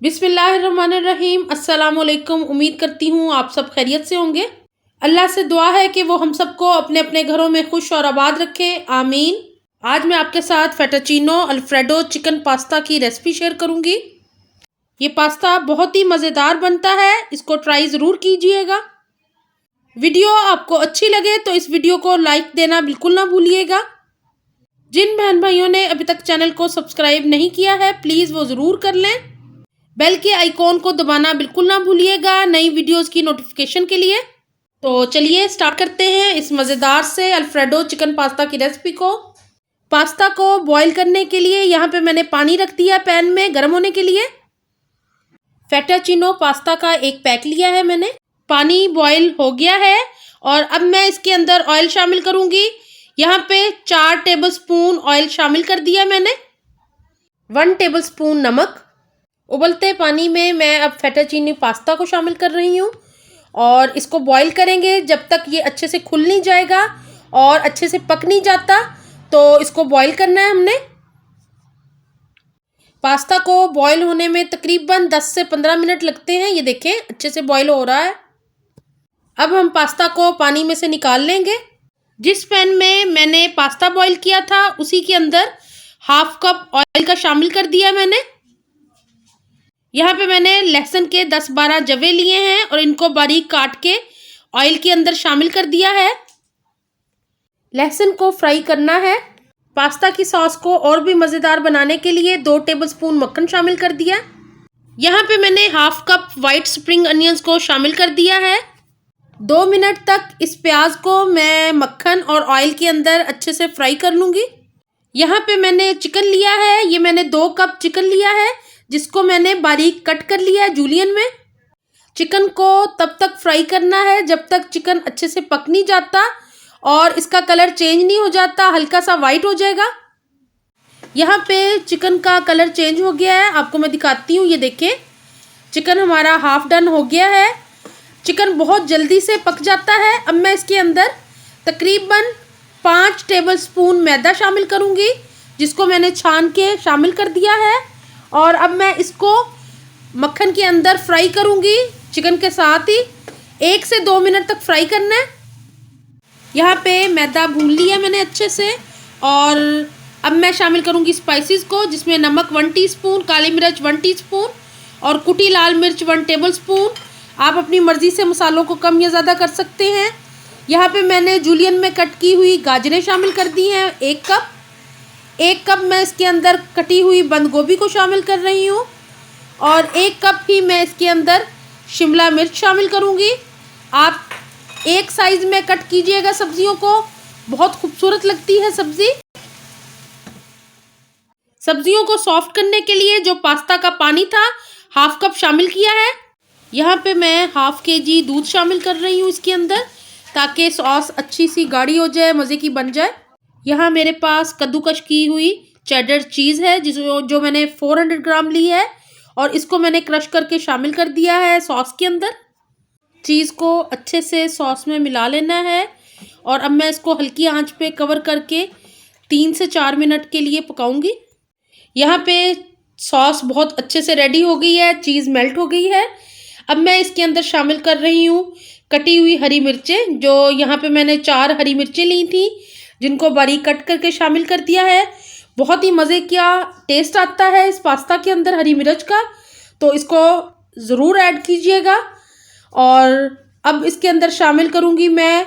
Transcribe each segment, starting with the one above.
बिस्मिल्लाहिर्रहमानिर्रहीम। अस्सलाम वालेकुम। उम्मीद करती हूँ आप सब खैरियत से होंगे। अल्लाह से दुआ है कि वो हम सबको अपने अपने घरों में खुश और आबाद रखे, आमीन। आज मैं आपके साथ फेटाचीनो अल्फ्रेडो चिकन पास्ता की रेसिपी शेयर करूँगी। ये पास्ता बहुत ही मज़ेदार बनता है, इसको ट्राई ज़रूर कीजिएगा। वीडियो आपको अच्छी लगे तो इस वीडियो को लाइक देना बिल्कुल ना भूलिएगा। जिन बहन भाइयों ने अभी तक चैनल को सब्सक्राइब नहीं किया है, प्लीज़ वो ज़रूर कर लें। बेल के आइकॉन को दबाना बिल्कुल ना भूलिएगा नई वीडियोस की नोटिफिकेशन के लिए। तो चलिए स्टार्ट करते हैं इस मज़ेदार से अल्फ्रेडो चिकन पास्ता की रेसिपी को। पास्ता को बॉईल करने के लिए यहाँ पे मैंने पानी रख दिया पैन में गर्म होने के लिए। फेटाचीनो पास्ता का एक पैक लिया है मैंने। पानी बॉईल हो गया है और अब मैं इसके अंदर ऑयल शामिल करूँगी। यहाँ पे 4 टेबलस्पून ऑयल शामिल कर दिया मैंने। 1 टेबलस्पून नमक। उबलते पानी में मैं अब फेटाचीनी पास्ता को शामिल कर रही हूँ और इसको बॉईल करेंगे जब तक ये अच्छे से खुल नहीं जाएगा और अच्छे से पक नहीं जाता। तो इसको बॉईल करना है हमने। पास्ता को बॉईल होने में तकरीबन 10 से 15 मिनट लगते हैं। ये देखें अच्छे से बॉईल हो रहा है। अब हम पास्ता को पानी में से निकाल लेंगे। जिस पैन में मैंने पास्ता बॉईल किया था उसी के अंदर 1/2 कप ऑयल का शामिल कर दिया मैंने। यहाँ पे मैंने लहसुन के 10-12 जवे लिए हैं और इनको बारीक काट के ऑयल के अंदर शामिल कर दिया है। लहसुन को फ्राई करना है। पास्ता की सॉस को और भी मज़ेदार बनाने के लिए 2 टेबलस्पून मक्खन शामिल कर दिया। यहाँ पे मैंने 1/2 कप वाइट स्प्रिंग अनियंस को शामिल कर दिया है। 2 मिनट तक इस प्याज को मैं मक्खन और ऑयल के अंदर अच्छे से फ्राई कर लूँगी। यहाँ पे मैंने चिकन लिया है। ये मैंने 2 कप चिकन लिया है जिसको मैंने बारीक कट कर लिया है जूलियन में। चिकन को तब तक फ्राई करना है जब तक चिकन अच्छे से पक नहीं जाता और इसका कलर चेंज नहीं हो जाता, हल्का सा वाइट हो जाएगा। यहाँ पे चिकन का कलर चेंज हो गया है, आपको मैं दिखाती हूँ। ये देखें चिकन हमारा हाफ डन हो गया है। चिकन बहुत जल्दी से पक जाता है। अब मैं इसके अंदर तकरीबन 5 टेबलस्पून मैदा शामिल करूँगी जिसको मैंने छान के शामिल कर दिया है और अब मैं इसको मक्खन के अंदर फ्राई करूँगी चिकन के साथ ही। 1 से 2 मिनट तक फ्राई करना है। यहाँ पे मैदा भून लिया मैंने अच्छे से और अब मैं शामिल करूँगी स्पाइसेस को, जिसमें नमक 1 टीस्पून, काली मिर्च 1 टीस्पून और कुटी लाल मिर्च 1 टेबलस्पून। आप अपनी मर्ज़ी से मसालों को कम या ज़्यादा कर सकते हैं। यहाँ पे मैंने जूलियन में कट की हुई गाजरें शामिल कर दी हैं 1 कप। 1 कप मैं इसके अंदर कटी हुई बंद गोभी को शामिल कर रही हूँ और 1 कप ही मैं इसके अंदर शिमला मिर्च शामिल करूँगी। आप एक साइज़ में कट कीजिएगा सब्जियों को, बहुत खूबसूरत लगती है सब्ज़ी। सब्जियों को सॉफ्ट करने के लिए जो पास्ता का पानी था 1/2 कप शामिल किया है। यहाँ पे मैं 1/2 kg दूध शामिल कर रही हूँ इसके अंदर ताकि सॉस अच्छी सी गाढ़ी हो जाए, मज़े की बन जाए। यहाँ मेरे पास कद्दूकश की हुई चेडर चीज़ है जो मैंने 400 ग्राम ली है और इसको मैंने क्रश करके शामिल कर दिया है सॉस के अंदर। चीज़ को अच्छे से सॉस में मिला लेना है और अब मैं इसको हल्की आंच पे कवर करके 3 से 4 मिनट के लिए पकाऊंगी। यहाँ पे सॉस बहुत अच्छे से रेडी हो गई है, चीज़ मेल्ट हो गई है। अब मैं इसके अंदर शामिल कर रही हूँ कटी हुई हरी मिर्चें, जो यहाँ पे मैंने 4 हरी मिर्चें ली थी जिनको बारीक कट करके शामिल कर दिया है। बहुत ही मज़े का टेस्ट आता है इस पास्ता के अंदर हरी मिर्च का, तो इसको ज़रूर ऐड कीजिएगा। और अब इसके अंदर शामिल करूँगी मैं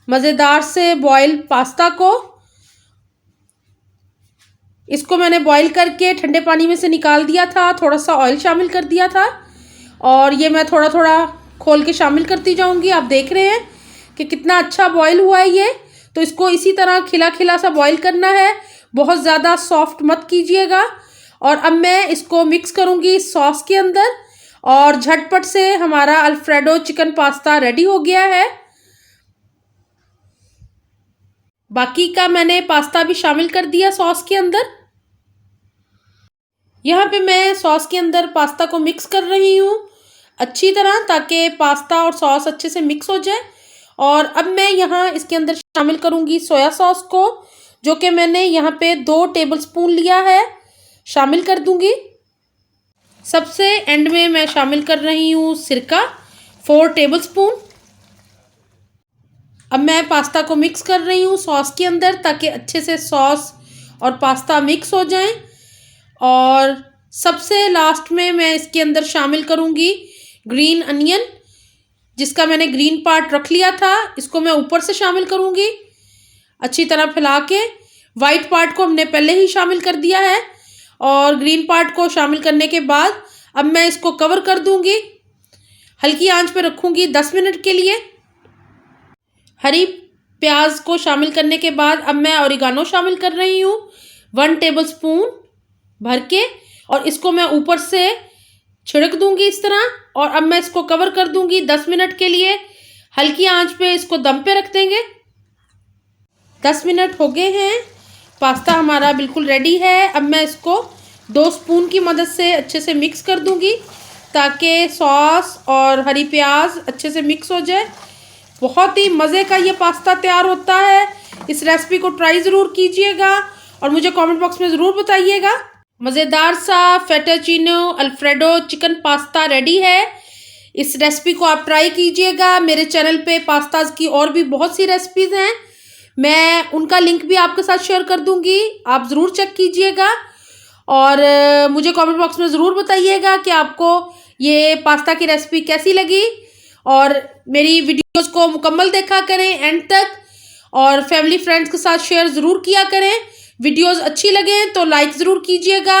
मज़ेदार से बॉयल पास्ता को। इसको मैंने बॉईल करके ठंडे पानी में से निकाल दिया था, थोड़ा सा ऑयल शामिल कर दिया था और ये मैं थोड़ा थोड़ा खोल के शामिल करती जाऊँगी। आप देख रहे हैं कि कितना अच्छा बॉईल हुआ है ये। तो इसको इसी तरह खिला खिला सा बॉईल करना है, बहुत ज़्यादा सॉफ्ट मत कीजिएगा। और अब मैं इसको मिक्स करूँगी सॉस के अंदर और झटपट से हमारा अल्फ्रेडो चिकन पास्ता रेडी हो गया है। बाकी का मैंने पास्ता भी शामिल कर दिया सॉस के अंदर। यहाँ पे मैं सॉस के अंदर पास्ता को मिक्स कर रही हूँ अच्छी तरह ताकि पास्ता और सॉस अच्छे से मिक्स हो जाए। और अब मैं यहाँ इसके अंदर शामिल करूँगी सोया सॉस को, जो कि मैंने यहाँ पे 2 टेबलस्पून लिया है, शामिल कर दूँगी। सबसे एंड में मैं शामिल कर रही हूँ सिरका 4 टेबलस्पून। अब मैं पास्ता को मिक्स कर रही हूँ सॉस के अंदर ताकि अच्छे से सॉस और पास्ता मिक्स हो जाएं। और सबसे लास्ट में मैं इसके अंदर शामिल करूँगी ग्रीन अनियन, जिसका मैंने ग्रीन पार्ट रख लिया था, इसको मैं ऊपर से शामिल करूँगी अच्छी तरह फैला के। वाइट पार्ट को हमने पहले ही शामिल कर दिया है और ग्रीन पार्ट को शामिल करने के बाद अब मैं इसको कवर कर दूँगी, हल्की आंच पे रखूँगी 10 मिनट के लिए। हरी प्याज को शामिल करने के बाद अब मैं ओरिगानो शामिल कर रही हूँ 1 टेबलस्पून भर के, और इसको मैं ऊपर से छिड़क दूंगी इस तरह। और अब मैं इसको कवर कर दूंगी 10 मिनट के लिए, हल्की आंच पे इसको दम पे रख देंगे। 10 मिनट हो गए हैं, पास्ता हमारा बिल्कुल रेडी है। अब मैं इसको 2 स्पून की मदद से अच्छे से मिक्स कर दूंगी ताकि सॉस और हरी प्याज अच्छे से मिक्स हो जाए। बहुत ही मज़े का ये पास्ता तैयार होता है। इस रेसिपी को ट्राई ज़रूर कीजिएगा और मुझे कमेंट बॉक्स में ज़रूर बताइएगा। मज़ेदार सा फेटाचीनो अल्फ्रेडो चिकन पास्ता रेडी है। इस रेसिपी को आप ट्राई कीजिएगा। मेरे चैनल पे पास्ताज की और भी बहुत सी रेसिपीज़ हैं, मैं उनका लिंक भी आपके साथ शेयर कर दूंगी, आप ज़रूर चेक कीजिएगा। और मुझे कमेंट बॉक्स में ज़रूर बताइएगा कि आपको ये पास्ता की रेसिपी कैसी लगी। और मेरी वीडियोज़ को मुकम्मल देखा करें एंड तक, और फैमिली फ्रेंड्स के साथ शेयर ज़रूर किया करें। वीडियोज़ अच्छी लगे तो लाइक ज़रूर कीजिएगा।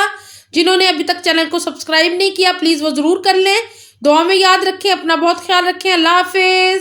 जिन्होंने अभी तक चैनल को सब्सक्राइब नहीं किया प्लीज़ वो ज़रूर कर लें। दुआ में याद रखें, अपना बहुत ख्याल रखें। अल्लाह हाफिज़।